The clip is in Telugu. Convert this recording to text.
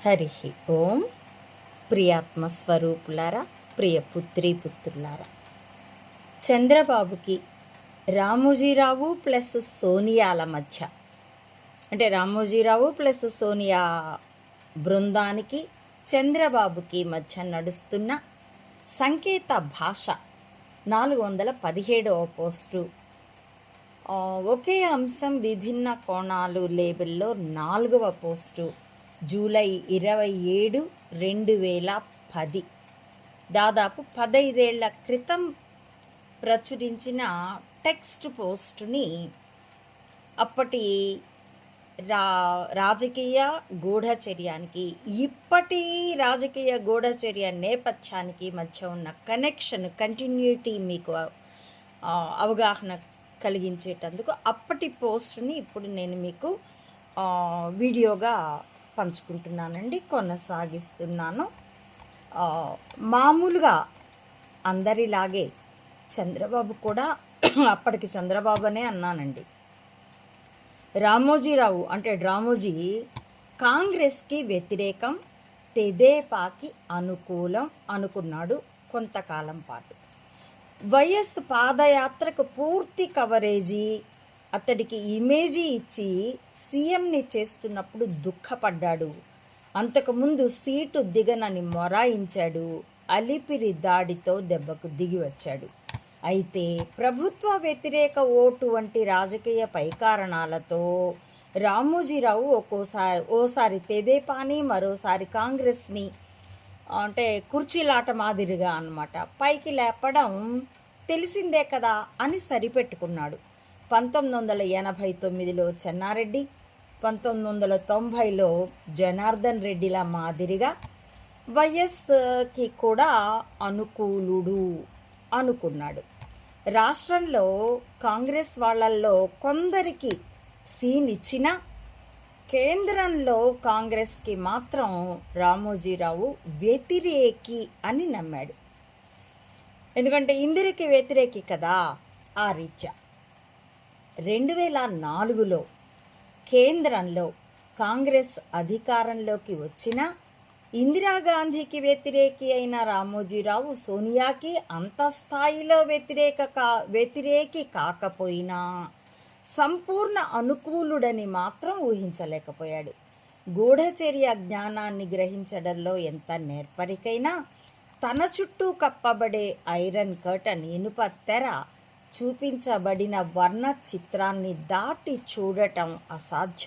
హరి ఓం. ప్రియాత్మస్వరూపులారా, ప్రియ పుత్రులారా, చంద్రబాబుకి రామోజీరావు ప్లస్ సోనియాల మధ్య, అంటే రామోజీరావు ప్లస్ సోనియా బృందానికి చంద్రబాబుకి మధ్య నడుస్తున్న సంకేత భాష 417వ పోస్టు. ఒకే అంశం విభిన్న కోణాలు లేబుల్లో 4వ పోస్టు, జూలై 27, 2010, దాదాపు 15 ఏళ్ల క్రితం ప్రచురించిన టెక్స్ట్ పోస్టుని అప్పటి రాజకీయ గూఢచర్యానికి, ఇప్పటి రాజకీయ గూఢచర్య నేపథ్యానికి మధ్య ఉన్న కనెక్షన్, కంటిన్యూటీ మీకు అవగాహన కలిగించేటందుకు అప్పటి పోస్టుని ఇప్పుడు నేను మీకు వీడియోగా పంచుకుంటున్నానండి, కొనసాగిస్తున్నాను. మామూలుగా అందరిలాగే చంద్రబాబు కూడా అప్పటికి చంద్రబాబు అనే అన్నానండి. రామోజీరావు అంటే రామోజీ కాంగ్రెస్కి వ్యతిరేకం, తెదేపాకి అనుకూలం అనుకున్నాడు కొంతకాలం పాటు. వైఎస్ పాదయాత్రకు పూర్తి కవరేజీ, అతడికి ఇమేజీ ఇచ్చి సీఎంని చేస్తున్నప్పుడు దుఃఖపడ్డాడు. అంతకుముందు సీటు దిగనని మొరాయించాడు. అలిపిరి దాడితో దెబ్బకు దిగి వచ్చాడు. అయితే ప్రభుత్వ వ్యతిరేక ఓటు వంటి రాజకీయ పైకారణాలతో రామోజీరావు ఓసారి తెదేపాని, మరోసారి కాంగ్రెస్ని, అంటే కుర్చీలాట మాదిరిగా అన్నమాట, పైకి లేపడం తెలిసిందే కదా అని సరిపెట్టుకున్నాడు. 1989లో చెన్నారెడ్డి, 1990లో జనార్దన్ రెడ్డిల మాదిరిగా వైఎస్కి కూడా అనుకూలుడు అనుకున్నాడు. రాష్ట్రంలో కాంగ్రెస్ వాళ్ళల్లో కొందరికి సీన్ ఇచ్చిన కేంద్రంలో కాంగ్రెస్కి మాత్రం రామోజీరావు వ్యతిరేకి అని నమ్మాడు. ఎందుకంటే ఇందిరకి వ్యతిరేకి కదా. ఆ రీత్యా 2004లో కేంద్రంలో కాంగ్రెస్ అధికారంలోకి వచ్చిన ఇందిరాగాంధీకి వ్యతిరేకి అయిన రామోజీరావు సోనియాకి అంత స్థాయిలో వ్యతిరేకి కాకపోయినా సంపూర్ణ అనుకూలుడని మాత్రం ఊహించలేకపోయాడు. గూఢచర్య జ్ఞానాన్ని గ్రహించడంలో ఎంత నేర్పరికైనా తన చుట్టూ కప్పబడే ఐరన్ కర్టన్, ఇనుప తెర చూపించబడిన వర్ణ చిత్రాన్ని దాటి చూడటం అసాధ్యం.